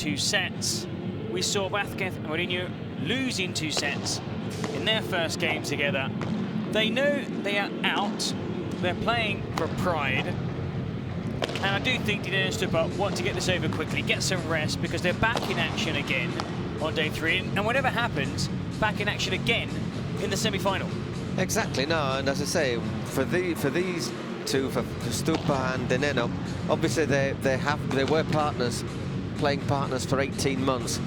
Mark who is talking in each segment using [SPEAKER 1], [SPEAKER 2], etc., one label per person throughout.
[SPEAKER 1] 2 sets. We saw Vázquez and Mourinho lose in 2 sets in their first game together. They know they are out. They're playing for pride. And I do think Dineno and Stupa want to get this over quickly, get some rest, because they're back in action again on day 3. And whatever happens, back in action again in the semi-final.
[SPEAKER 2] Exactly, no, and as I say, for these two, for Stupa and Dineno, obviously they were partners, playing partners for 18 months.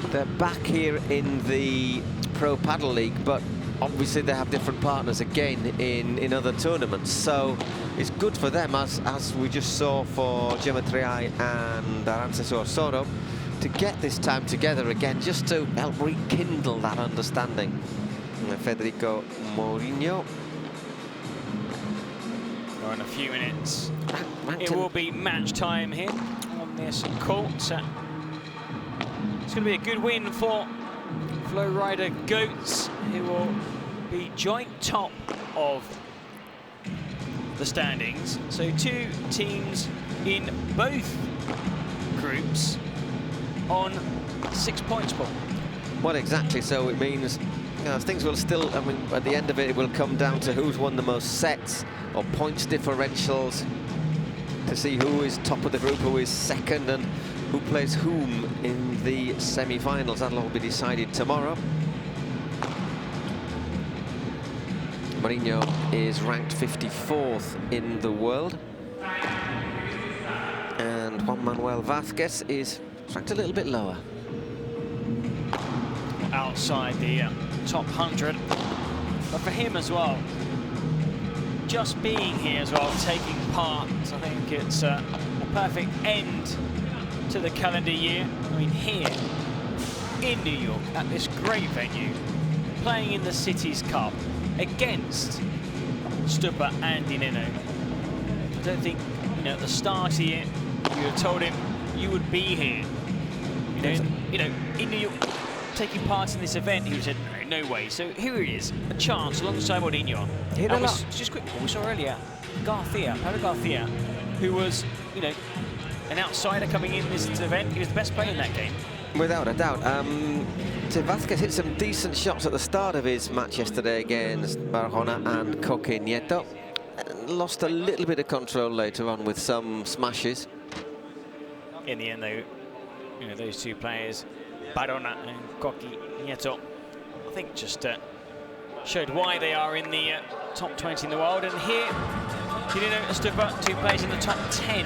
[SPEAKER 2] They're back here in the Pro Padel League, but obviously they have different partners again in other tournaments. So it's good for them, as we just saw for Gemma Triay and Arantxa Soro, to get this time together again, just to help rekindle that understanding. Federico Mourinho.
[SPEAKER 1] Well, in a few minutes, it will be match time here on this court. It's going to be a good win for Flowrida Goats, who will be joint top of the standings. So 2 teams in both groups on 6 points, Paul.
[SPEAKER 2] Well, exactly. So it means, you know, things will still, I mean, at the end of it, it will come down to who's won the most sets or points differentials, to see who is top of the group, who is second, and who plays whom in the semi-finals. That'll all be decided tomorrow. Mourinho is ranked 54th in the world, and Juan Manuel Vázquez is ranked a little bit lower.
[SPEAKER 1] Outside the top 100, but for him as well, just being here as well, taking part, I think it's a perfect end to the calendar year. I mean, here in New York at this great venue, playing in the Cities Cup against Stupa and Dineno. I don't think, you know, at the start of the year, you have told him you would be here. You know, in New York, taking part in this event, he said, no way. So here he is, a chance alongside Mourinho. And just quick, we saw earlier, Padel Garcia, who was, you know, an outsider coming in this event. He was the best player in that game.
[SPEAKER 2] Without a doubt. So Vázquez hit some decent shots at the start of his match yesterday against Barahona and Coque Nieto. Lost a little bit of control later on with some smashes.
[SPEAKER 1] In the end, though, you know, those 2 players, Barahona and Coque Nieto, I think just showed why they are in the top 20 in the world. And here, Dineno and Stupa, 2 players in the top 10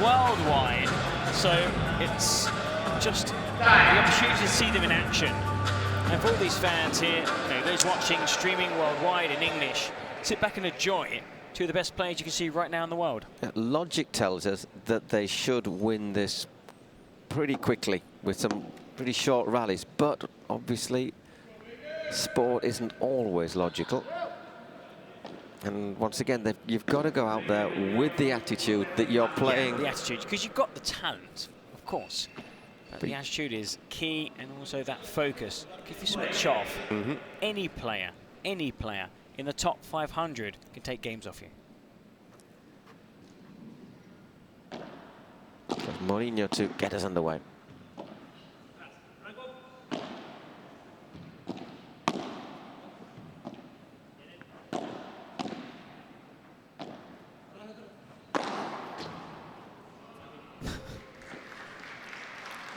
[SPEAKER 1] worldwide. So it's just the opportunity to see them in action. And for all these fans here, you know, those watching, streaming worldwide in English, sit back and enjoy 2 of the best players you can see right now in the world.
[SPEAKER 2] Logic tells us that they should win this pretty quickly with some pretty short rallies, but obviously sport isn't always logical. And once again, you've got to go out there with the attitude that you're playing.
[SPEAKER 1] Yeah, the attitude, because you've got the talent, of course. But the attitude is key, and also that focus. If you switch off, any player in the top 500 can take games off you.
[SPEAKER 2] Mourinho to get us underway.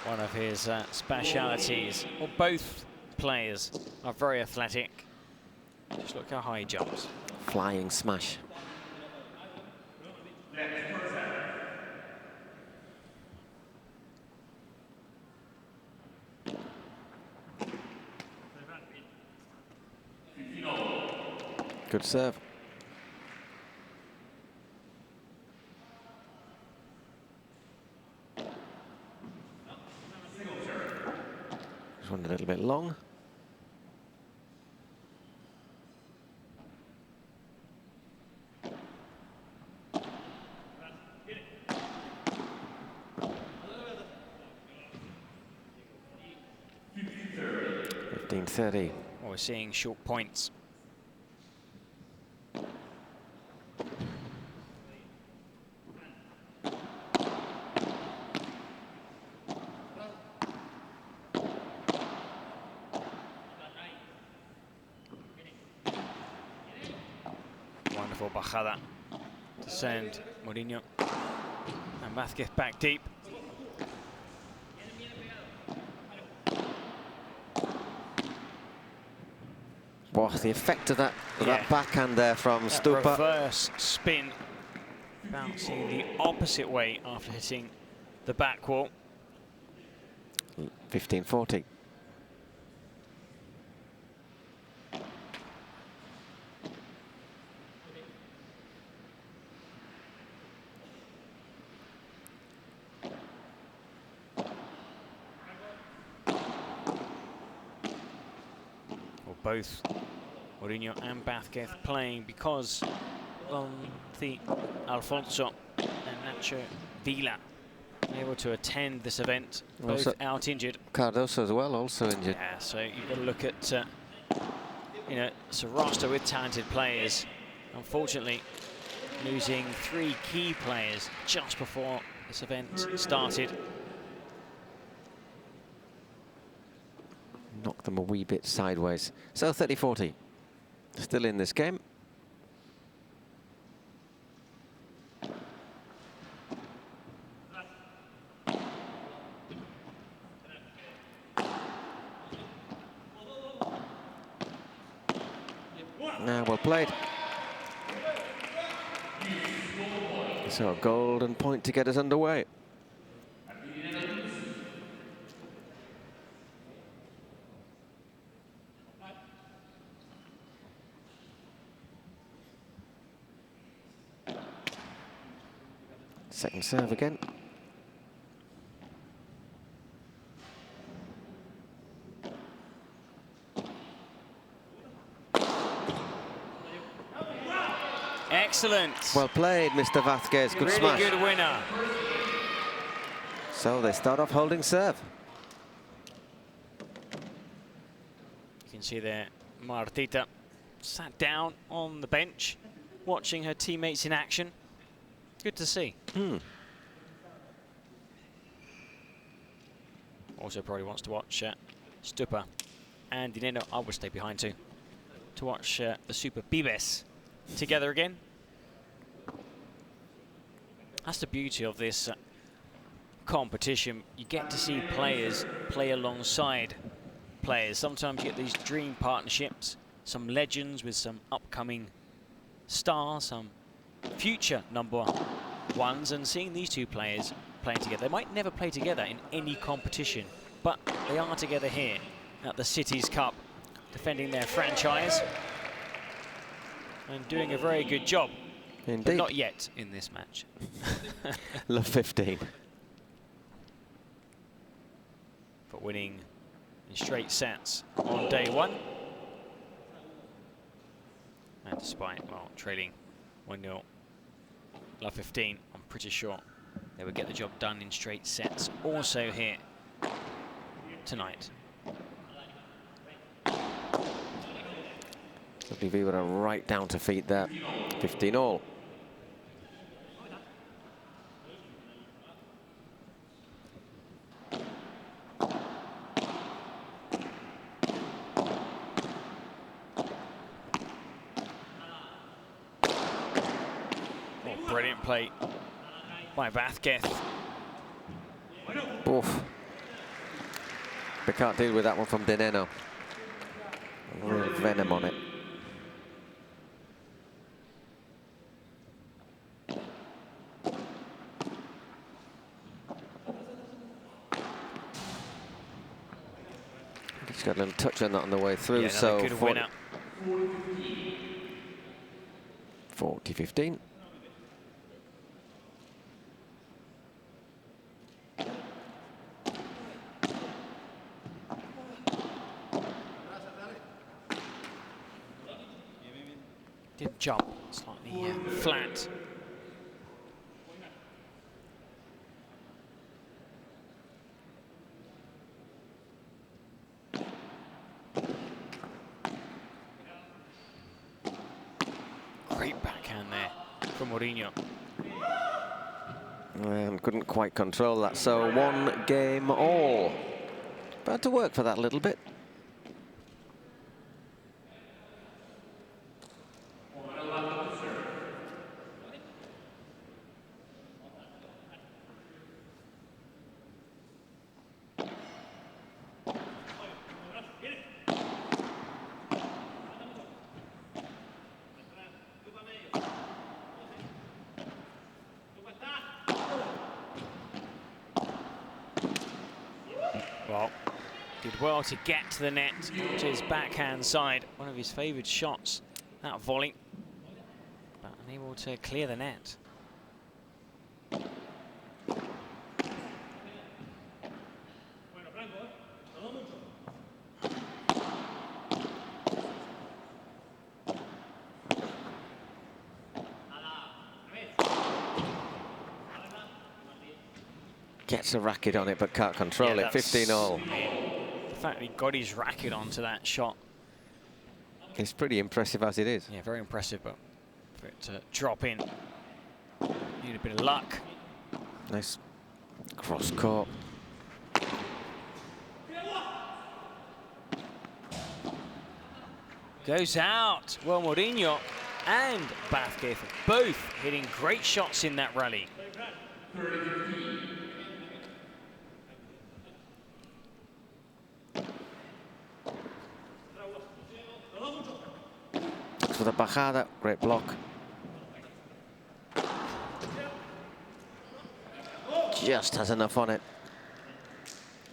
[SPEAKER 1] One of his specialities. Well, both players are very athletic. Just look how high he jumps.
[SPEAKER 2] Flying smash. Good serve. Just went a little bit long. .30.
[SPEAKER 1] Well, we're seeing short points. Beautiful bajada to send Mourinho and Vázquez back deep.
[SPEAKER 2] Wow, the effect of that backhand there from Stupa.
[SPEAKER 1] Reverse spin, bouncing the opposite way after hitting the back wall.
[SPEAKER 2] 15-40.
[SPEAKER 1] Both Mourinho and Vázquez playing because the Alfonso and Nacho Vila able to attend this event, both
[SPEAKER 2] also
[SPEAKER 1] out injured.
[SPEAKER 2] Cardoso as well, also injured.
[SPEAKER 1] Yeah, so you've got to look at you know, it's a roster with talented players. Unfortunately, losing 3 key players just before this event started.
[SPEAKER 2] Knocked them a wee bit sideways. So 30-40. Still in this game. Now well played. So a golden point to get us underway. Second serve again.
[SPEAKER 1] Excellent.
[SPEAKER 2] Well played, Mr. Vázquez. Good
[SPEAKER 1] really
[SPEAKER 2] smash.
[SPEAKER 1] Good winner.
[SPEAKER 2] So they start off holding serve.
[SPEAKER 1] You can see there, Martita sat down on the bench, watching her teammates in action. Good to see. Also probably wants to watch Stupa and Dineno. I will stay behind too, to watch the Super Pibes together again. That's the beauty of this competition. You get to see players play alongside players. Sometimes you get these dream partnerships, some legends with some upcoming stars, some future #1s, and seeing these two players playing together. They might never play together in any competition, but they are together here at the Cities Cup, defending their franchise and doing a very good job.
[SPEAKER 2] Indeed.
[SPEAKER 1] But not yet in this match.
[SPEAKER 2] Love 15.
[SPEAKER 1] But winning in straight sets on day 1. And despite, well, trailing 1-0, love 15, I'm pretty sure they would get the job done in straight sets also here tonight.
[SPEAKER 2] Lovely Viewer right down to feet there. 15 all.
[SPEAKER 1] Brilliant play by Vázquez.
[SPEAKER 2] Oof. They can't deal with that one from Dineno. Real venom on it. He's got a little touch on that on the way through,
[SPEAKER 1] Yeah,
[SPEAKER 2] so
[SPEAKER 1] good winner.
[SPEAKER 2] 40-15.
[SPEAKER 1] Didn't jump, slightly flat. Great backhand there from Mourinho.
[SPEAKER 2] And couldn't quite control that, so 1 game all. But had to work for that a little bit.
[SPEAKER 1] Well, did well to get to the net, to his backhand side. One of his favoured shots, that volley. But unable to clear the net.
[SPEAKER 2] Gets a racket on it, but can't control it. 15-all.
[SPEAKER 1] The fact that he got his racket onto that shot.
[SPEAKER 2] It's pretty impressive as it is.
[SPEAKER 1] Yeah, very impressive, but for it to drop in, need a bit of luck.
[SPEAKER 2] Nice cross court.
[SPEAKER 1] Goes out. Well, Mourinho and Bathgate both hitting great shots in that rally.
[SPEAKER 2] For the bajada, great block. Just has enough on it.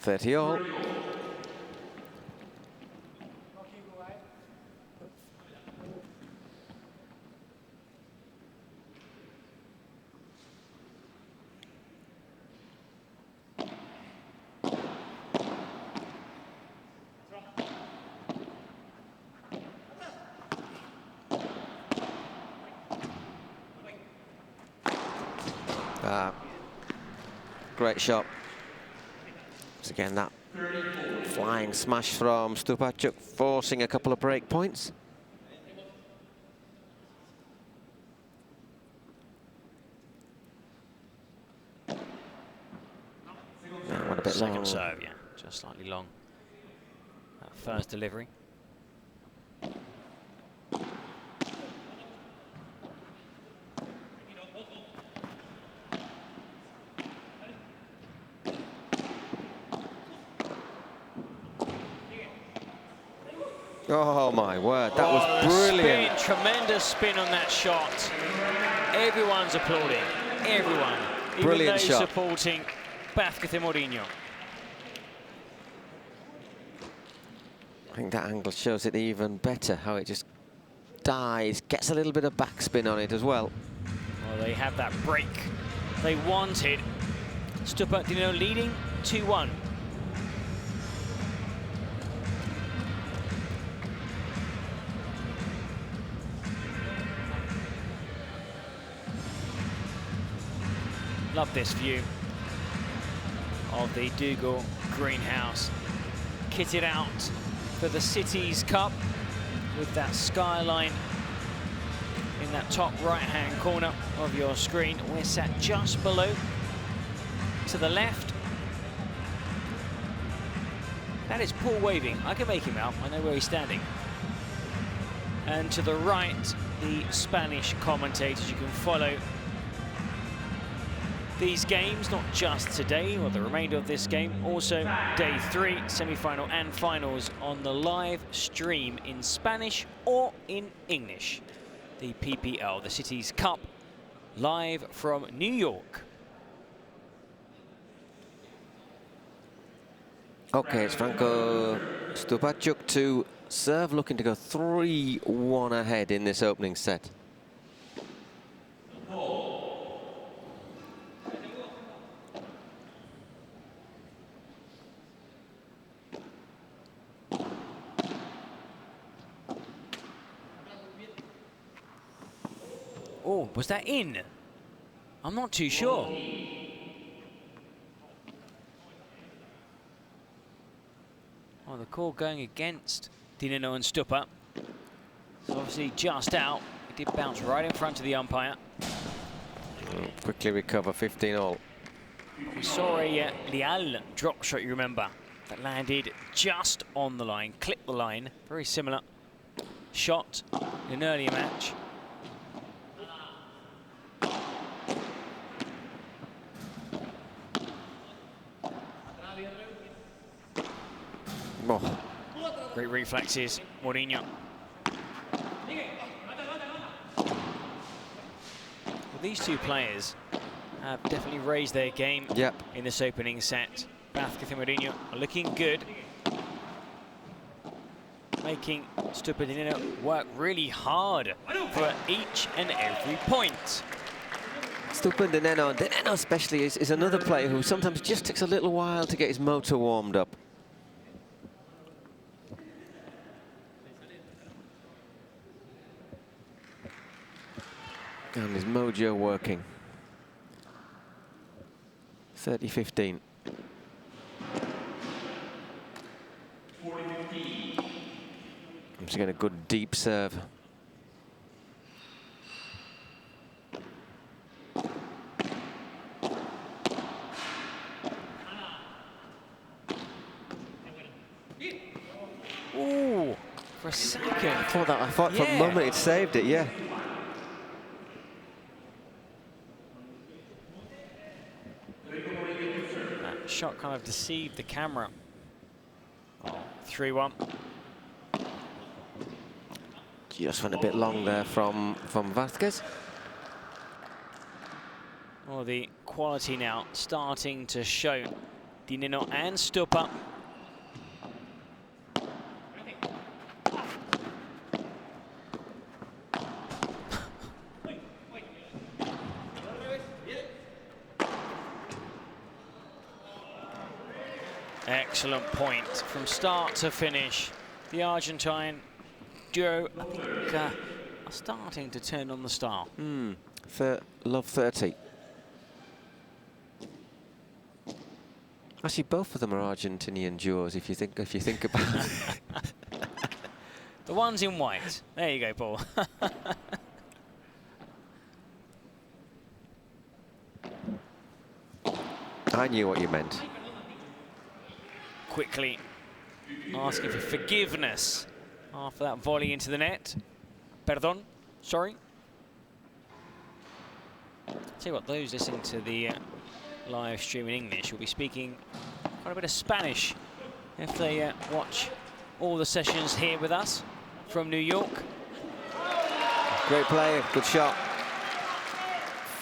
[SPEAKER 2] 30-all. Great shot. Once again, that flying smash from Stupacuk, forcing a couple of break points. That one a bit long.
[SPEAKER 1] Second serve, yeah, just slightly long. That first delivery.
[SPEAKER 2] Oh my word, that was brilliant.
[SPEAKER 1] Spin, tremendous spin on that shot. Everyone's applauding, everyone.
[SPEAKER 2] Brilliant
[SPEAKER 1] even those
[SPEAKER 2] shot.
[SPEAKER 1] Supporting Bathgate Mourinho.
[SPEAKER 2] I think that angle shows it even better, how it just dies, gets a little bit of backspin on it as well.
[SPEAKER 1] Well, they had that break they wanted. Stupa Dino leading 2-1. Love this view of the Dougal greenhouse, kitted out for the Cities Cup with that skyline in that top right-hand corner of your screen. We're sat just below. To the left, that is Paul waving. I can make him out, I know where he's standing. And to the right, the Spanish commentators. You can follow these games, not just today or the remainder of this game, also day 3, semi-final and finals on the live stream in Spanish or in English. The PPL, the Cities Cup, live from New York.
[SPEAKER 2] Okay, it's Franco Stupacuk to serve, looking to go 3-1 ahead in this opening set.
[SPEAKER 1] Oh, was that in? I'm not too sure. Oh, the call going against Dineno and Stupa. So obviously just out. It did bounce right in front of the umpire.
[SPEAKER 2] Quickly recover, 15-all.
[SPEAKER 1] We saw a Leal drop shot, you remember, that landed just on the line, clipped the line. Very similar shot in an earlier match.
[SPEAKER 2] Oh.
[SPEAKER 1] Great reflexes, Mourinho. Well, these two players have definitely raised their game in this opening set. Vázquez and Mourinho are looking good, making Stupidanino work really hard for each and every point.
[SPEAKER 2] Stupidanino especially is another player who sometimes just takes a little while to get his motor warmed up. And his mojo working. 30-15. I'm just getting a good deep serve.
[SPEAKER 1] Ooh, for a second.
[SPEAKER 2] I thought for a moment it saved it, yeah.
[SPEAKER 1] That shot kind of deceived the camera. 3-1.
[SPEAKER 2] Just went a bit long there from Vázquez.
[SPEAKER 1] Well, the quality now starting to show. Dineno and Stupa. Excellent point from start to finish. The Argentine duo, I think, are starting to turn on the style.
[SPEAKER 2] Love 30. Actually, both of them are Argentinian duos. If you think about it.
[SPEAKER 1] The one's in white. There you go, Paul.
[SPEAKER 2] I knew what you meant.
[SPEAKER 1] Quickly asking for forgiveness after that volley into the net. Perdón, sorry. Tell you what, those listening to the live stream in English will be speaking quite a bit of Spanish if they watch all the sessions here with us from New York.
[SPEAKER 2] Great play, good shot.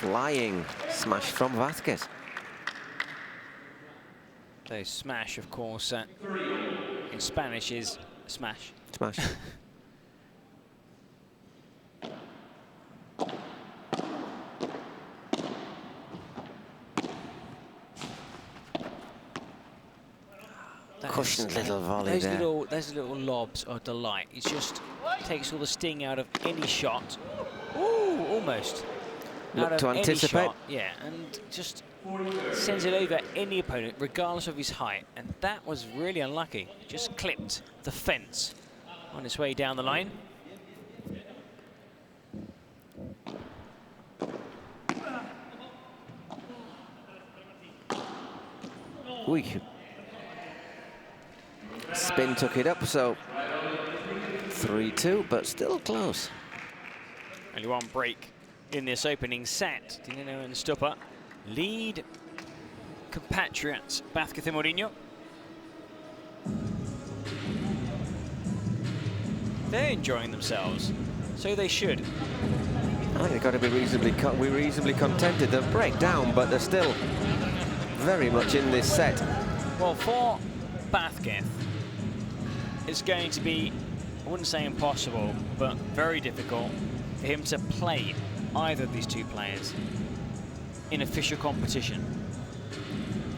[SPEAKER 2] Flying smash from Vázquez.
[SPEAKER 1] So smash, of course, in Spanish is smash.
[SPEAKER 2] Smash. Cushioned little volley there.
[SPEAKER 1] Those little lobs are a delight. It just takes all the sting out of any shot. Ooh, almost.
[SPEAKER 2] Look to anticipate.
[SPEAKER 1] Yeah, and just sends it over any opponent, regardless of his height. And that was really unlucky. Just clipped the fence on its way down the line.
[SPEAKER 2] Ooh. Spin took it up, so 3-2, but still close.
[SPEAKER 1] Only one break in this opening set. Dineno and Stupa lead compatriots Vázquez and Mourinho. They're enjoying themselves, so they should.
[SPEAKER 2] I think they've got to be reasonably contented. They'll break down, but they're still very much in this set.
[SPEAKER 1] Well, for Vázquez, it's going to be, I wouldn't say impossible, but very difficult for him to play either of these two players in official competition,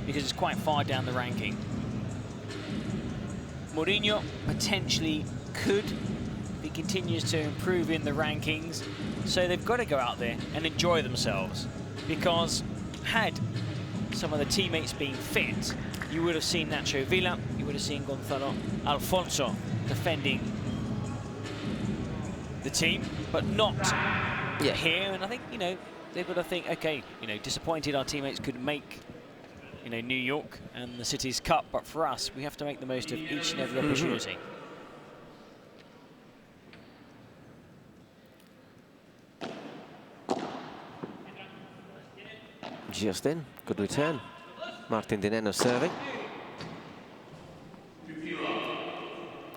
[SPEAKER 1] because it's quite far down the ranking. Mourinho potentially could, if he continues to improve in the rankings, so they've got to go out there and enjoy themselves, because had some of the teammates being fit, you would have seen Nacho Villa, you would have seen Gonzalo Alfonso defending the team, but not here. And I think, you know, they've got to think, okay, you know, disappointed our teammates could make, you know, New York and the City's Cup, but for us, we have to make the most of each and every opportunity.
[SPEAKER 2] Just in, good return. Martin Dineno serving.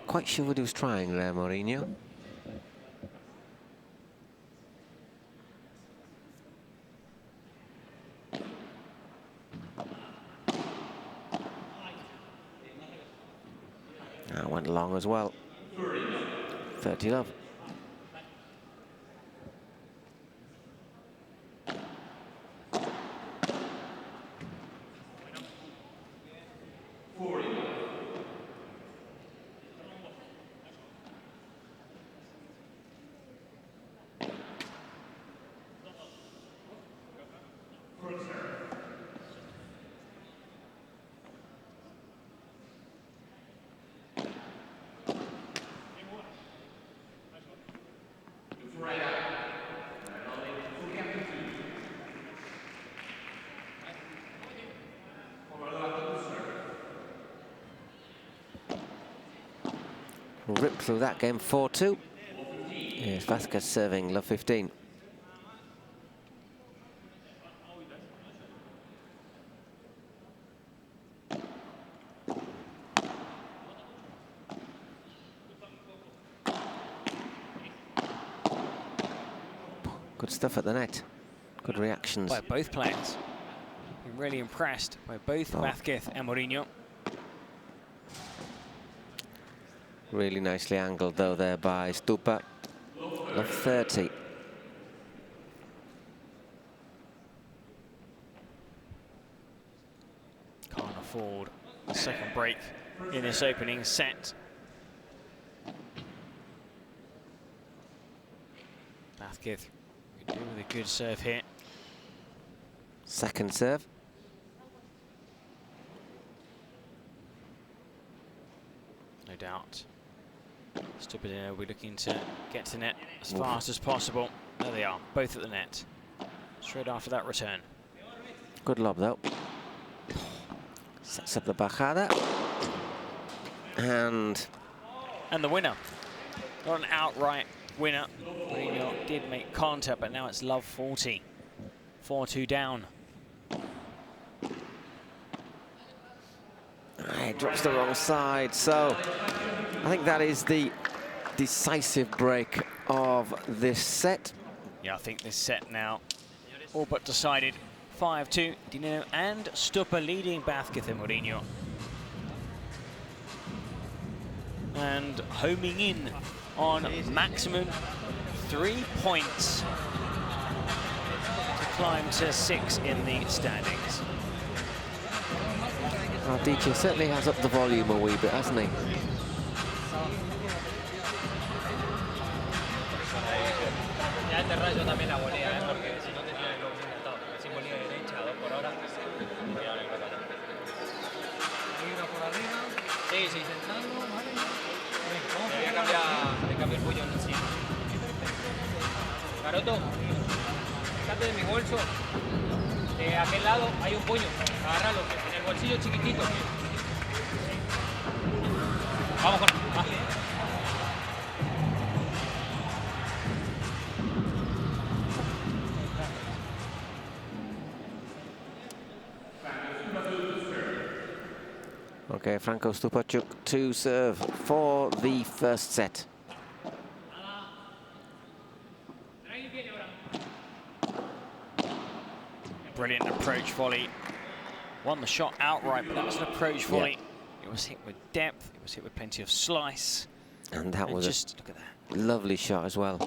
[SPEAKER 2] Quite sure what he was trying there, Mourinho. That went long as well. 30 love. Rip through that game, 4-2. Here's Vasquez serving, love 15. Good stuff at the net. Good reactions.
[SPEAKER 1] By both players. Been really impressed by both Vázquez and Mourinho.
[SPEAKER 2] Really nicely angled though there by Stupa. Love 30.
[SPEAKER 1] Can't afford a second break in this opening set. Vázquez could do with a good serve here.
[SPEAKER 2] Second serve.
[SPEAKER 1] No doubt. Stupidino will be looking to get to net as fast as possible. There they are, both at the net. Straight after that return.
[SPEAKER 2] Good lob though. Sets up the bajada. And
[SPEAKER 1] the winner. Not an outright winner. Mourinho did make contact, but now it's love 40. 4-2 down.
[SPEAKER 2] It drops the wrong side, so I think that is the decisive break of this set.
[SPEAKER 1] Yeah, I think this set now all but decided. 5-2, Dino and Stupa leading Vázquez and Mourinho. And homing in on maximum 3 points to climb to 6 in the standings.
[SPEAKER 2] Well, DJ certainly has upped the volume a wee bit, hasn't he?
[SPEAKER 3] Garoto, sácate de mi bolso. De aquel lado hay un puño. Agárralo, en el bolsillo chiquitito. Vamos, Juan. Va.
[SPEAKER 2] Okay, Franco Stupacuk to serve for the first set.
[SPEAKER 1] Brilliant approach volley. Won the shot outright, but that was an approach volley. It was hit with depth, it was hit with plenty of slice.
[SPEAKER 2] And that was
[SPEAKER 1] just look at that.
[SPEAKER 2] Lovely shot as well.
[SPEAKER 1] Do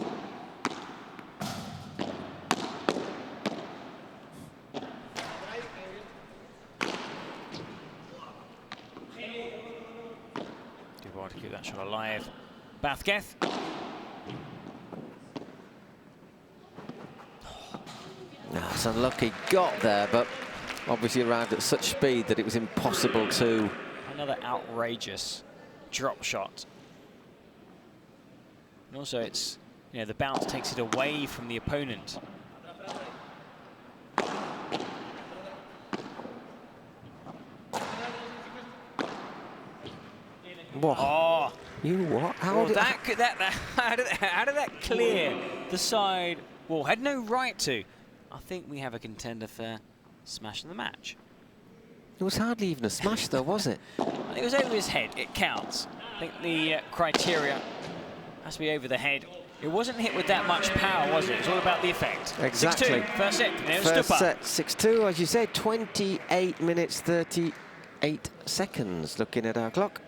[SPEAKER 1] want to keep that shot alive. Vázquez.
[SPEAKER 2] That's unlucky, got there, but obviously arrived at such speed that it was impossible to...
[SPEAKER 1] Another outrageous drop shot. And also it's, you know, the bounce takes it away from the opponent.
[SPEAKER 2] What?
[SPEAKER 1] Oh!
[SPEAKER 2] You what? How
[SPEAKER 1] Well,
[SPEAKER 2] did
[SPEAKER 1] how did that clear the side? Well, had no right to. I think we have a contender for smash of the match.
[SPEAKER 2] It was hardly even a smash though, was it?
[SPEAKER 1] I think it was over his head. It counts. I think the criteria has to be over the head. It wasn't hit with that much power, was it? It was all about the effect.
[SPEAKER 2] Exactly.
[SPEAKER 1] 6-2, first set.
[SPEAKER 2] First set, 6-2, as you said, 28 minutes, 38 seconds, looking at our clock.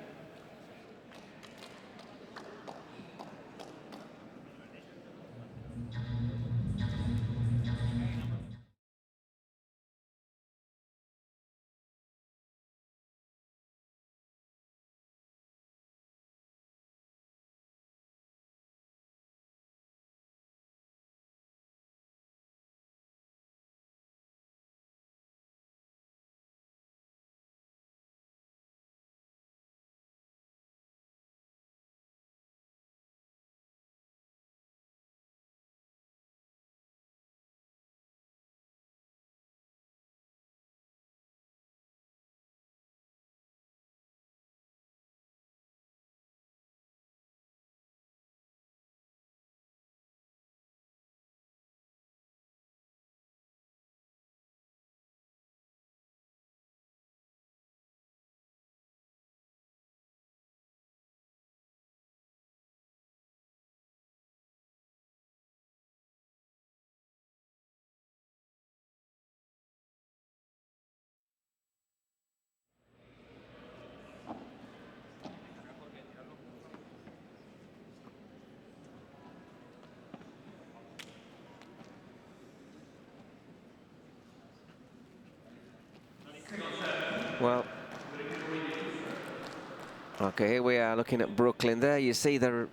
[SPEAKER 2] Well, okay, here we are looking at Brooklyn. There you see the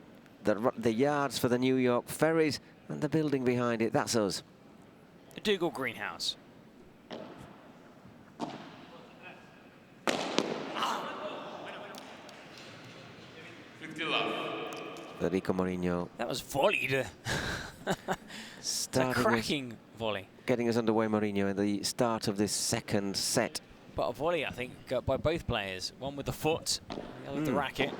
[SPEAKER 2] yards for the New York Ferries and the building behind it. That's us.
[SPEAKER 1] The Dougal Greenhouse.
[SPEAKER 2] Federico Mourinho.
[SPEAKER 1] That was volleyed. It's a cracking volley.
[SPEAKER 2] Getting us underway, Mourinho, at the start of this second set.
[SPEAKER 1] But a volley, I think, by both players. One with the foot, the other with the racket.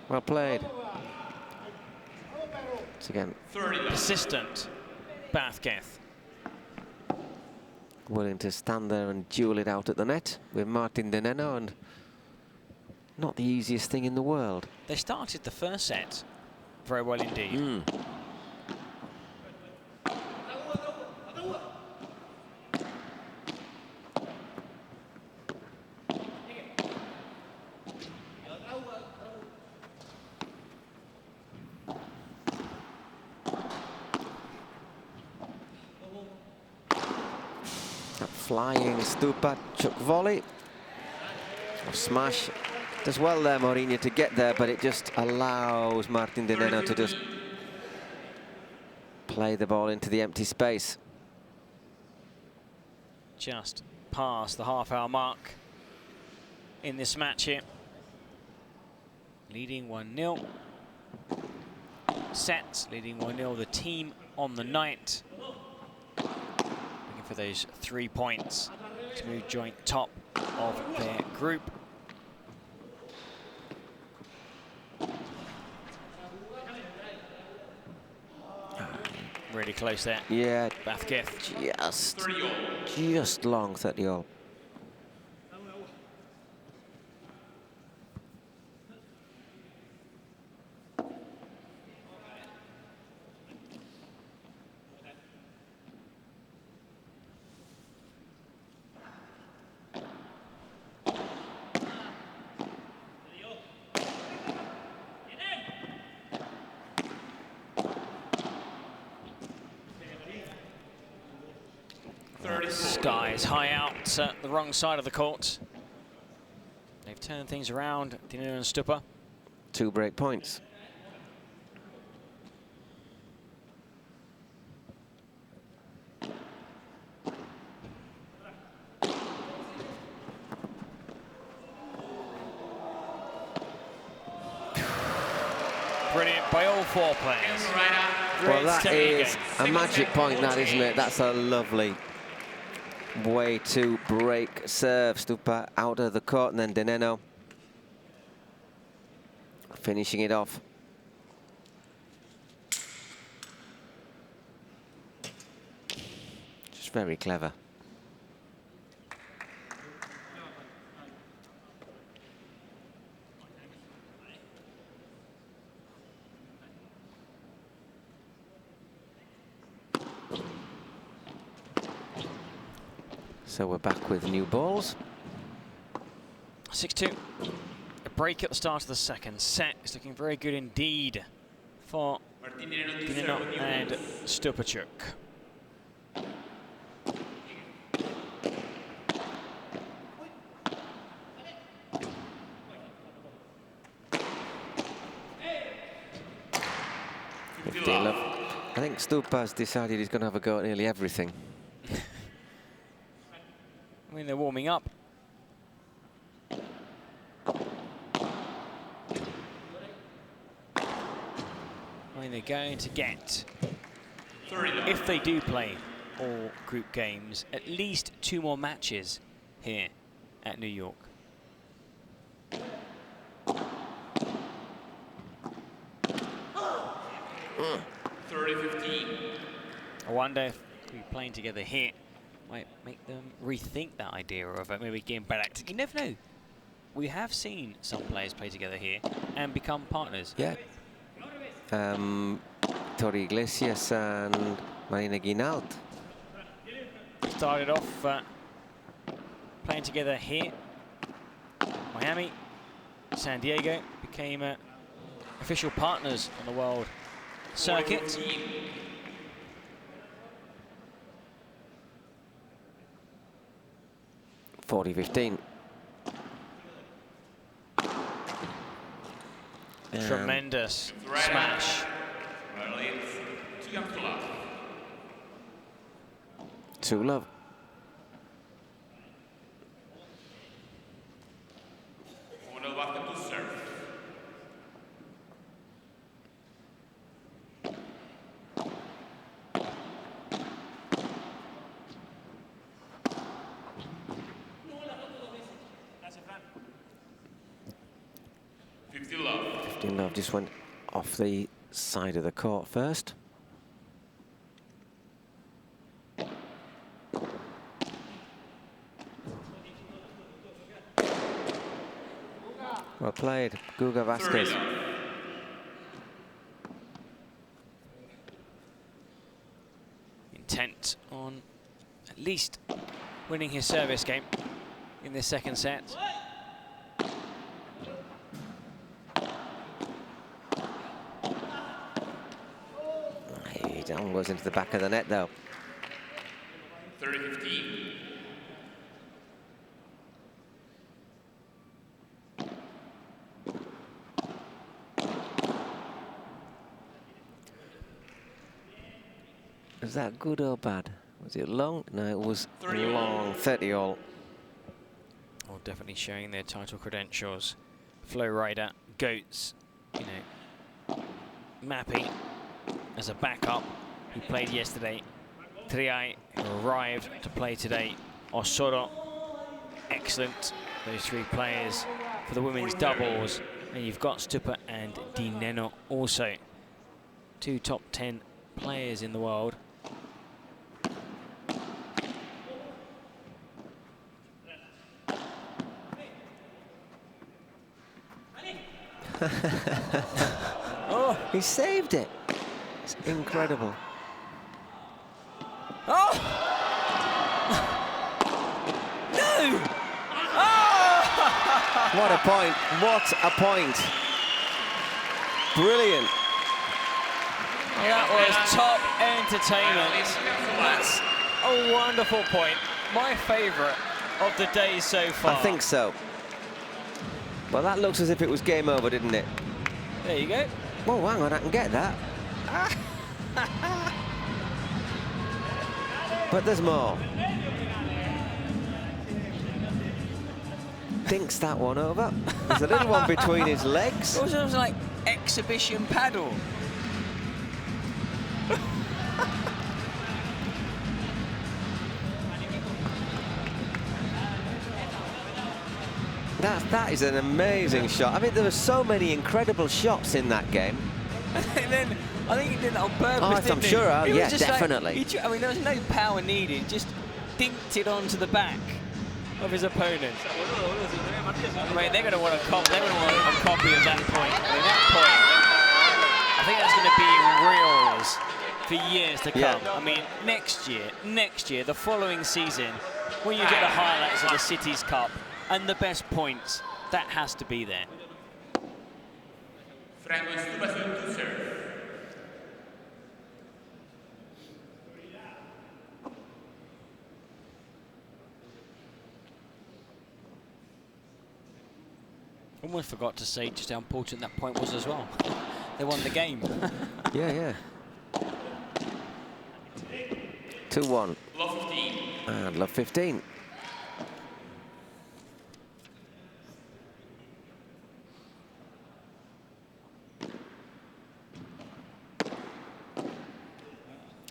[SPEAKER 2] Well played. It's again
[SPEAKER 1] Persistent Bathgeth.
[SPEAKER 2] willing to stand there and duel it out at the net with Martin Deneno, and not the easiest thing in the world.
[SPEAKER 1] They started the first set very well indeed.
[SPEAKER 2] Flying Stupa chuck volley. Smash. Does well there, Mourinho, to get there, but it just allows Martin Deneno to just play the ball into the empty space.
[SPEAKER 1] Just past the half-hour mark in this match here. Leading 1-0. Sets leading 1-0. The team on the night. Looking for those 3 points to move joint top of their group. Really close there.
[SPEAKER 2] Yeah,
[SPEAKER 1] Bathgeth.
[SPEAKER 2] just long 30-all.
[SPEAKER 1] Skies high out the wrong side of the court. They've turned things around, Dinero and Stupa.
[SPEAKER 2] 2 break points.
[SPEAKER 1] Brilliant by all 4 players.
[SPEAKER 2] Well, that is a magic point, that, isn't it? That's a lovely way to break serve. Stupa out of the court, and then Deneno finishing it off. Just very clever. So we're back with new balls.
[SPEAKER 1] 6-2. A break at the start of the second set. It's looking very good indeed for Dinero and Stupachuk.
[SPEAKER 2] I think Stupa's decided he's going to have a go at nearly everything.
[SPEAKER 1] I mean, they're warming up. I mean, they're going to get, if they do play all group games, at least 2 more matches here at New York. I wonder if we playing together here might make them rethink that idea of maybe getting back. You never know. We have seen some players play together here and become partners.
[SPEAKER 2] Yeah. Tori Iglesias and Marina Guinaut.
[SPEAKER 1] Started off playing together here. Miami, San Diego became official partners on the world circuit.
[SPEAKER 2] .40.15.
[SPEAKER 1] Tremendous smash.
[SPEAKER 2] Two love. Love just went off the side of the court first. Well played, Guga Vasquez.
[SPEAKER 1] Intent on at least winning his service game in this second set.
[SPEAKER 2] That one goes into the back of the net, though.
[SPEAKER 4] 30-15.
[SPEAKER 2] Was that good or bad? Was it long? No, it was long. 30 all.
[SPEAKER 1] Oh, definitely showing their title credentials. Flowrida, Goats, you know, Mappy as a backup, who played yesterday. Triay, who arrived to play today. Osoro, excellent. Those three players for the women's doubles. And you've got Stupa and Dineno also. Two top 10 players in the world.
[SPEAKER 2] Oh, he saved it. It's incredible.
[SPEAKER 1] Oh! No! Oh!
[SPEAKER 2] What a point. What a point. Brilliant.
[SPEAKER 1] That was top entertainment. That's a wonderful point. My favourite of the day so far.
[SPEAKER 2] I think so. Well, that looks as if it was game over, didn't it?
[SPEAKER 1] There you go.
[SPEAKER 2] Well, hang on, I can get that. But there's more. Dinks that one over. There's a little one between his legs.
[SPEAKER 1] It was like exhibition paddle.
[SPEAKER 2] That is an amazing shot. I mean, there were so many incredible shots in that game.
[SPEAKER 1] And then I think he did that on purpose.
[SPEAKER 2] Oh, I'm sure. Yeah, definitely.
[SPEAKER 1] Like, I mean, there was no power needed. Just dinked it onto the back of his opponent. I mean, they're going to want a copy. They're going to want a copy of that point. I mean, that point. I think that's going to be reels for years to come.
[SPEAKER 2] Yeah.
[SPEAKER 1] I mean, next year, the following season, when you get the highlights of the Cities Cup and the best points, that has to be there.
[SPEAKER 4] Franco Stupa to serve.
[SPEAKER 1] Almost forgot to say just how important that point was as well. They won the game.
[SPEAKER 2] Yeah. 2-1.
[SPEAKER 4] Love 15.
[SPEAKER 2] And love 15.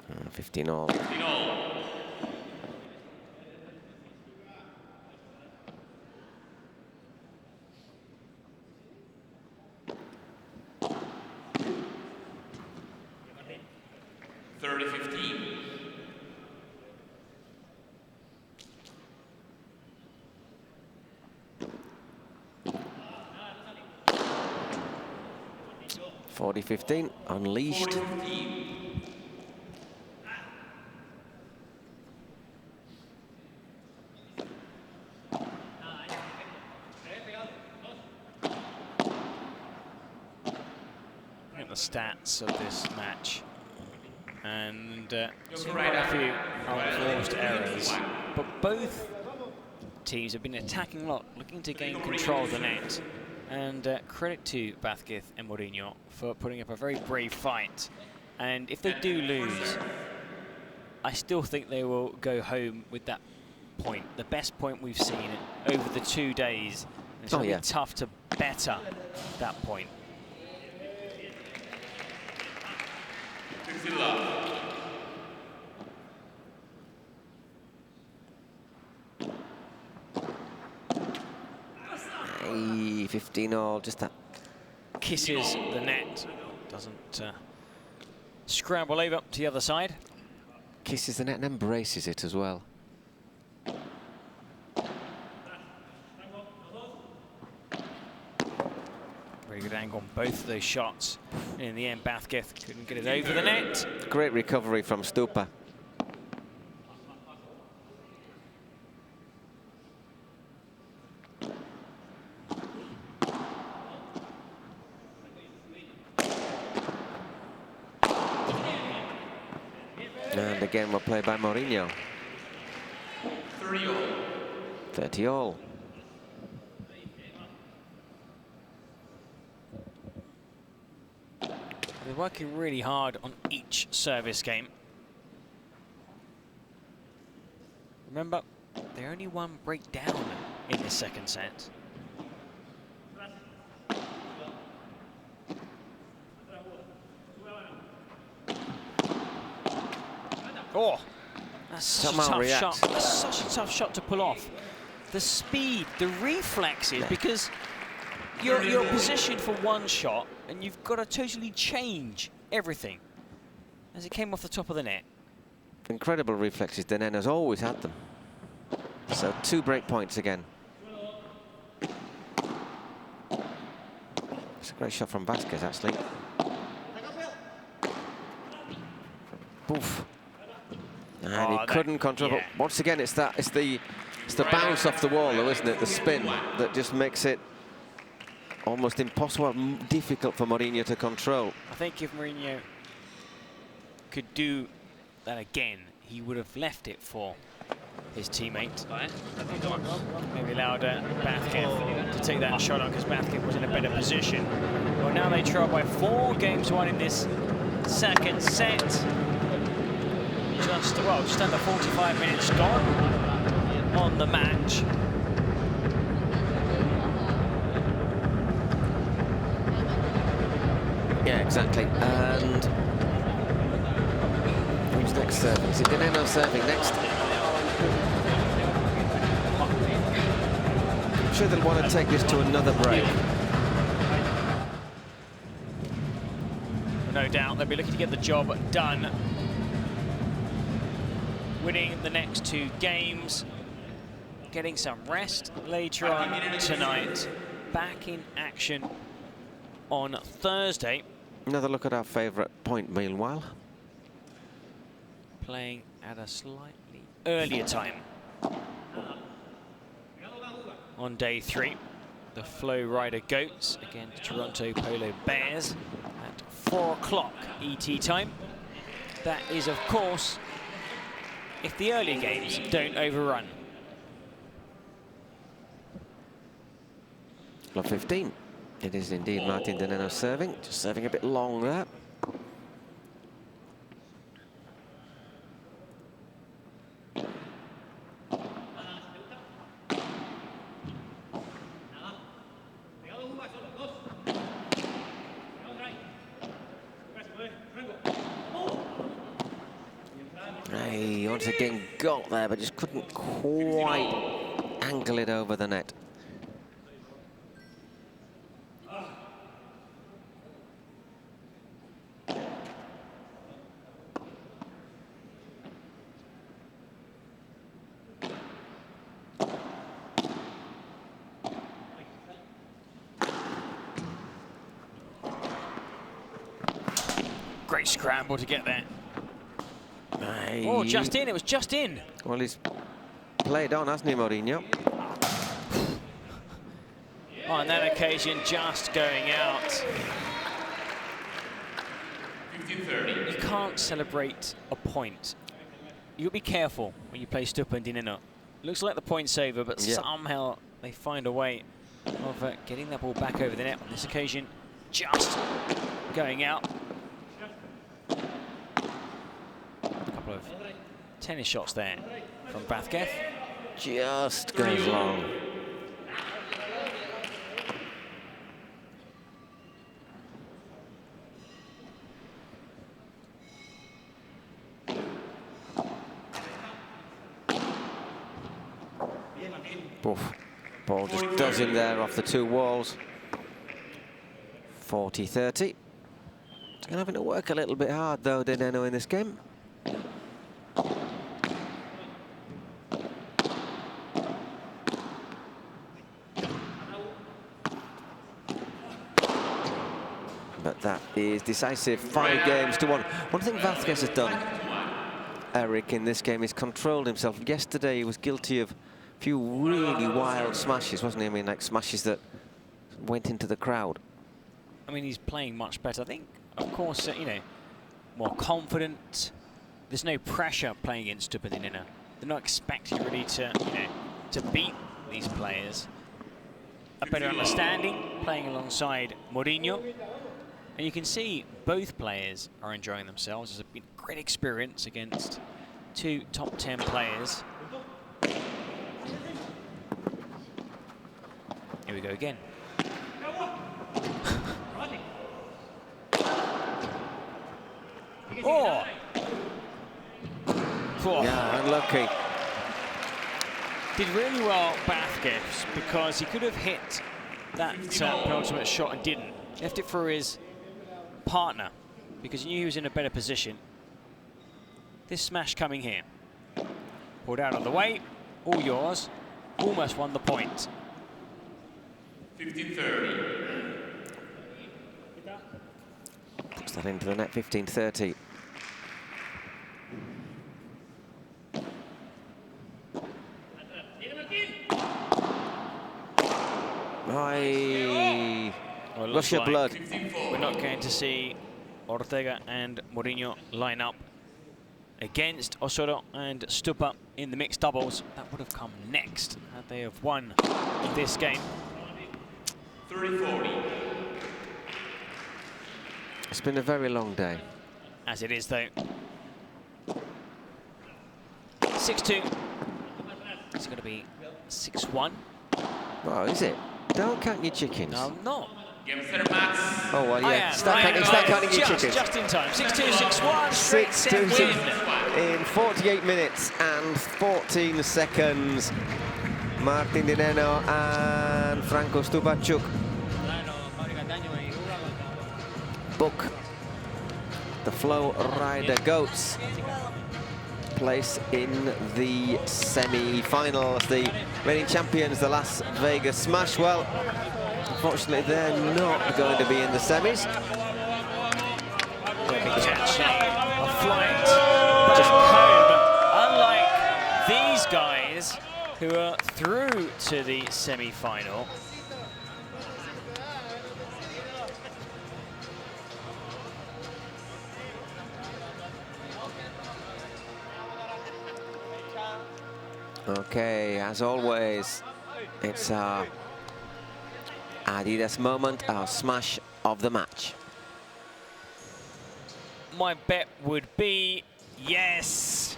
[SPEAKER 2] And 15 all.
[SPEAKER 4] 15 all.
[SPEAKER 2] .40.15, unleashed.
[SPEAKER 4] 40-15.
[SPEAKER 1] stats of this match, and quite a few unforced errors. But both teams have been attacking a lot, looking to gain control of the net. And credit to Vázquez and Mourinho for putting up a very brave fight. And if they do lose, I still think they will go home with that point, the best point we've seen over the 2 days. And it's going to be tough to better that point.
[SPEAKER 2] Hey, 15-all, just that.
[SPEAKER 1] Kisses the net, doesn't scramble over to the other side.
[SPEAKER 2] Kisses the net and embraces it as well.
[SPEAKER 1] Very good angle on both of those shots. And in the end, Vázquez couldn't get it over the net.
[SPEAKER 2] Great recovery from Stupa. And again, we'll play by Mourinho. 30-all.
[SPEAKER 1] They're working really hard on each service game. Remember, they're only one break down in the second set. Oh, that's such a tough shot. That's such a tough shot to pull off. The speed, the reflexes, because you're positioned for one shot and you've got to totally change everything as it came off the top of the net.
[SPEAKER 2] Incredible reflexes. Denena's always had them. So 2 break points again. It's a great shot from Vázquez, actually. Poof. And he couldn't control it. Once again, it's the bounce off the wall, though, isn't it? The spin that just makes it almost impossible, difficult for Mourinho to control.
[SPEAKER 1] I think if Mourinho could do that again, he would have left it for his teammate. Maybe allowed Vázquez to take that shot on because Vázquez was in a better position. Well, now they trail by 4 games to 1 in this second set. Just under 45 minutes gone on the match.
[SPEAKER 2] Yeah, exactly. And who's next serving? Is it Deneno serving next? I'm sure they'll want to take this to another break.
[SPEAKER 1] No doubt they'll be looking to get the job done. Winning the next 2 games, getting some rest later on tonight. Back in action on Thursday.
[SPEAKER 2] Another look at our favourite point, meanwhile.
[SPEAKER 1] Playing at a slightly earlier time. On day 3, the Flowrida Goats against Toronto Polo Bears at 4 o'clock ET time. That is, of course, if the earlier games don't overrun.
[SPEAKER 2] Lot 15. It is indeed Martin Deneno serving, just serving a bit long there. He once again got there, but just couldn't quite angle it over the net.
[SPEAKER 1] Great scramble to get there. Oh, just in, it was just in.
[SPEAKER 2] Well, he's played on, hasn't he, Mourinho?
[SPEAKER 1] On that occasion, just going out.
[SPEAKER 4] 15:30.
[SPEAKER 1] You can't celebrate a point. You'll be careful when you play Stupa and Dineno. Looks like the point's over, but somehow they find a way of getting that ball back over the net. On this occasion, just going out. A couple of tennis shots there from Vázquez.
[SPEAKER 2] Just goes long. Oof. Ball just does him there off the two walls. 40-30. He's having to work a little bit hard though, Dineno, in this game. But that is decisive. 5 games to 1. One thing Vázquez has done, Eric, in this game is controlled himself. Yesterday he was guilty of a few really wild smashes, wasn't he? I mean, like smashes that went into the crowd.
[SPEAKER 1] I mean, he's playing much better. I think, of course, you know, more confident. There's no pressure playing against Stupa Dineno. They're not expecting really to, you know, to beat these players. A better understanding playing alongside Mourinho. And you can see both players are enjoying themselves. It's been a great experience against 2 top 10 players. Here we go again. Oh!
[SPEAKER 2] Yeah, unlucky.
[SPEAKER 1] Did really well, Vázquez, because he could have hit that penultimate shot and didn't. Left it for his partner because he knew he was in a better position. This smash coming here. Pulled out of the way, all yours. Almost won the point.
[SPEAKER 4] 15:30.
[SPEAKER 2] Puts that into the net, 15-30.
[SPEAKER 1] Well,
[SPEAKER 2] Russia
[SPEAKER 1] like
[SPEAKER 2] blood.
[SPEAKER 1] We're not going to see Ortega and Mourinho line up against Osoro and Stupa in the mixed doubles. That would have come next had they have won this game.
[SPEAKER 4] 30-40.
[SPEAKER 2] It's been a very long day.
[SPEAKER 1] As it is, though. 6-2. It's going to be 6-1.
[SPEAKER 2] Oh, is it? Don't count your chickens.
[SPEAKER 1] No, I'm not.
[SPEAKER 4] Game center max.
[SPEAKER 2] Oh, well,
[SPEAKER 1] I
[SPEAKER 2] yeah.
[SPEAKER 1] am.
[SPEAKER 2] Start counting your chickens.
[SPEAKER 1] Just in time. 6-2, 6-1. Straight set
[SPEAKER 2] 6-2
[SPEAKER 1] win.
[SPEAKER 2] in 48 minutes and 14 seconds. Martin Dineno and Franco Stupachuk book the Flowrida Goats place in the semi-finals. The reigning champions, the Las Vegas Smash. Well, unfortunately, they're not going to be in the semis.
[SPEAKER 1] A flight just home. Unlike these guys who are through to the semi-final.
[SPEAKER 2] Okay, as always, it's our Adidas moment, our smash of the match.
[SPEAKER 1] My bet would be, yes,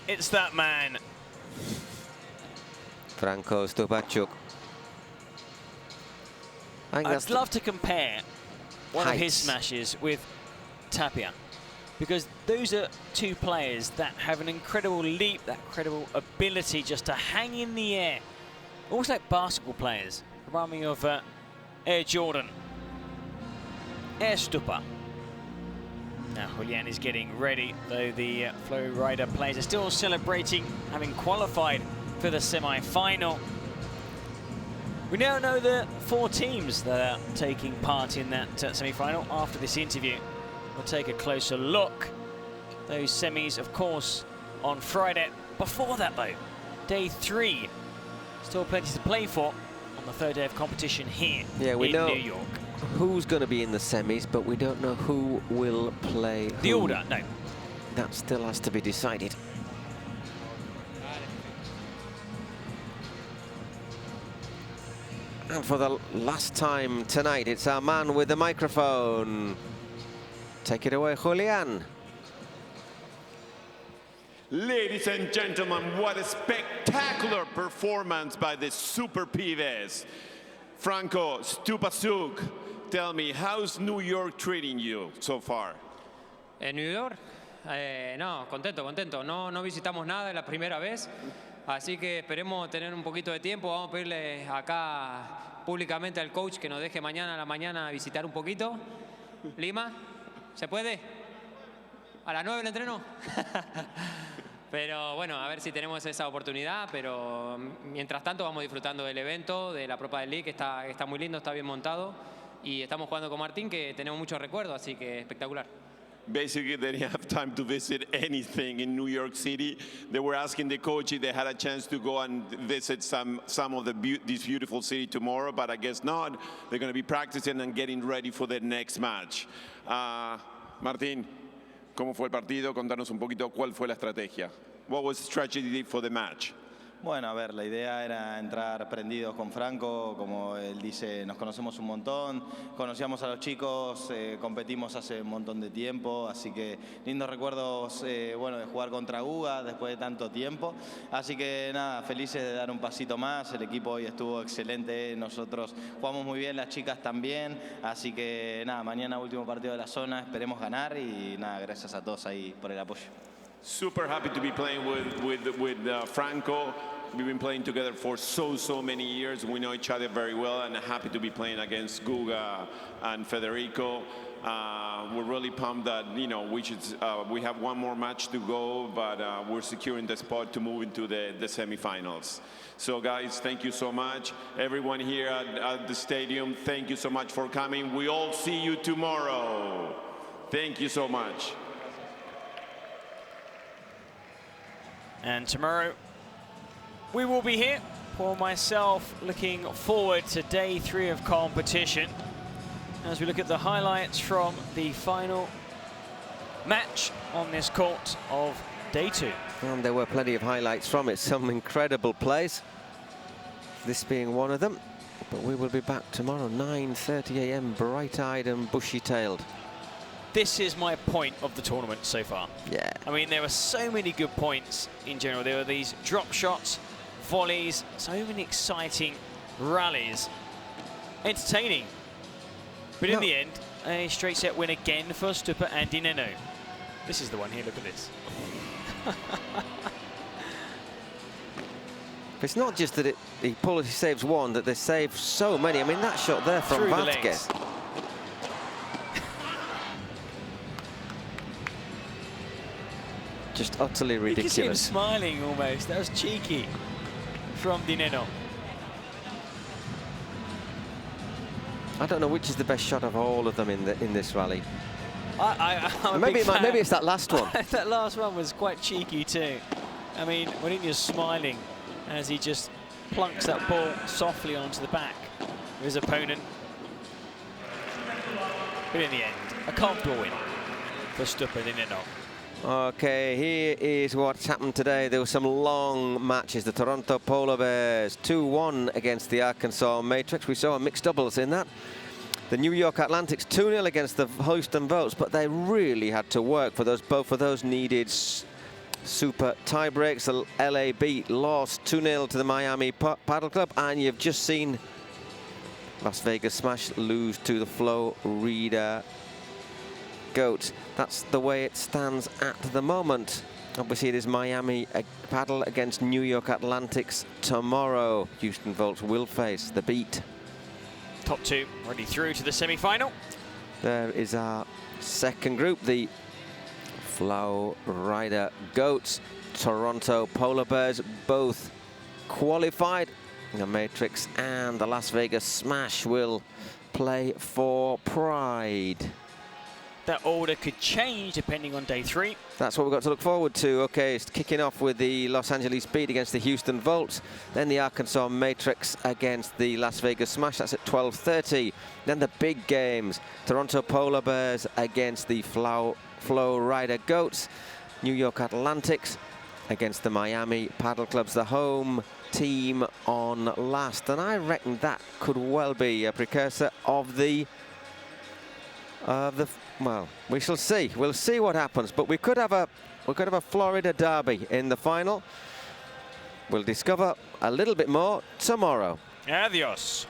[SPEAKER 1] it's that man.
[SPEAKER 2] Franco Stupachuk.
[SPEAKER 1] I'd love to compare one of his
[SPEAKER 2] heights.
[SPEAKER 1] smashes with Tapia, because those are 2 players that have an incredible leap, that incredible ability just to hang in the air. Almost like basketball players. Remind me of Air Jordan, Air Stupa. Now Julian is getting ready, though the Flowrida players are still celebrating having qualified for the semi-final. We now know the 4 teams that are taking part in that semi-final. After this interview, we'll take a closer look. Those semis, of course, on Friday. Before that, though, day 3. Still plenty to play for on the 3rd day of competition here in New York.
[SPEAKER 2] who's going to be in the semis, but we don't know who will play
[SPEAKER 1] The
[SPEAKER 2] who.
[SPEAKER 1] order, no.
[SPEAKER 2] That still has to be decided. And for the last time tonight, it's our man with the microphone. Take it away, Julian.
[SPEAKER 5] Ladies and gentlemen, what a spectacular performance by the Super Pibes. Franco Stupasuk, tell me, how's New York treating you so far?
[SPEAKER 3] En New York, no, contento. No visitamos nada, es la primera vez. Así que esperemos tener un poquito de tiempo. Vamos a pedirle acá públicamente al coach que nos deje mañana a la mañana visitar un poquito. Lima, ¿se puede? ¿A las 9 el entreno? Pero bueno, a ver si tenemos esa oportunidad. Pero mientras tanto vamos disfrutando del evento, de la Propa del League, que está muy lindo, está bien montado. Y estamos jugando con Martín, que tenemos muchos recuerdos, así que espectacular.
[SPEAKER 5] Basically, they didn't have time to visit anything in New York City. They were asking the coach if they had a chance to go and visit some of this beautiful city tomorrow, but I guess not. They're going to be practicing and getting ready for the next match. Martín, ¿cómo fue el partido? Contanos un poquito cuál fue la estrategia. What was the strategy for the match?
[SPEAKER 6] Bueno, a ver, la idea era entrar prendidos con Franco, como él dice, nos conocemos un montón, conocíamos a los chicos, competimos hace un montón de tiempo, así que lindos recuerdos, bueno, de jugar contra Guga después de tanto tiempo, así que nada, felices de dar un pasito más, el equipo hoy estuvo excelente, nosotros jugamos muy bien, las chicas también, así que nada, mañana último partido de la zona, esperemos ganar y nada, gracias a todos ahí por el apoyo.
[SPEAKER 5] Super happy to be playing with Franco. We've been playing together for so many years. We know each other very well, and happy to be playing against Guga and Federico. We're really pumped that we have one more match to go, but we're securing the spot to move into the semifinals. So guys, thank you so much. Everyone here at the stadium, thank you so much for coming. We all see you tomorrow. Thank you so much.
[SPEAKER 1] And tomorrow we will be here. For myself, looking forward to day 3 of competition as we look at the highlights from the final match on this court of day 2.
[SPEAKER 2] And there were plenty of highlights from it, some incredible plays, this being one of them. But we will be back tomorrow, 9:30 AM, bright-eyed and bushy-tailed.
[SPEAKER 1] This is my point of the tournament so far.
[SPEAKER 2] Yeah.
[SPEAKER 1] I mean, there were so many good points in general. There were these drop shots, volleys, so many exciting rallies. Entertaining. But in the end, a straight set win again for Stupa and Dineno. This is the one here, look at this.
[SPEAKER 2] It's not just that he saves one, that they save so many. I mean, that shot there from
[SPEAKER 1] Through the
[SPEAKER 2] Vasquez.
[SPEAKER 1] legs.
[SPEAKER 2] Just utterly
[SPEAKER 1] You can see him
[SPEAKER 2] ridiculous.
[SPEAKER 1] smiling almost. That was cheeky from Dineno.
[SPEAKER 2] I don't know which is the best shot of all of them in this rally.
[SPEAKER 1] I'm a
[SPEAKER 2] Maybe
[SPEAKER 1] big fan.
[SPEAKER 2] maybe it's that last one.
[SPEAKER 1] That last one was quite cheeky too. I mean, Mourinho's smiling as he just plunks that ball softly onto the back of his opponent. But in the end, a comfortable win for Stupa Dineno.
[SPEAKER 2] Okay, here is what's happened today. There were some long matches. The Toronto Polar Bears 2-1 against the Arkansas Matrix. We saw a mixed doubles in that. The New York Atlantics 2-0 against the Houston Votes, but they really had to work for those. Both of those needed super tie breaks. The LA Beat lost 2-0 to the Miami Padel Club, and you've just seen Las Vegas Smash lose to the Flowrida Goats. That's the way it stands at the moment. Obviously, it is Miami Padel against New York Atlantics tomorrow. Houston Volts will face the Beat.
[SPEAKER 1] Top 2 already through to the semi-final.
[SPEAKER 2] There is our second group, the Flowrida Goats, Toronto Polar Bears, both qualified. The Matrix and the Las Vegas Smash will play for pride.
[SPEAKER 1] that order could change depending on day 3.
[SPEAKER 2] That's what we've got to look forward to. Okay, it's kicking off with the Los Angeles Beat against the Houston Volts, then the Arkansas Matrix against the Las Vegas Smash. That's at 12:30. Then the big games: Toronto Polar Bears against the Flowrida Goats, New York Atlantics against the Miami Paddle Clubs, the home team on last. And I reckon that could well be a precursor of the well, we shall see. We'll see what happens. But we could have a Florida derby in the final. We'll discover a little bit more tomorrow.
[SPEAKER 1] Adios.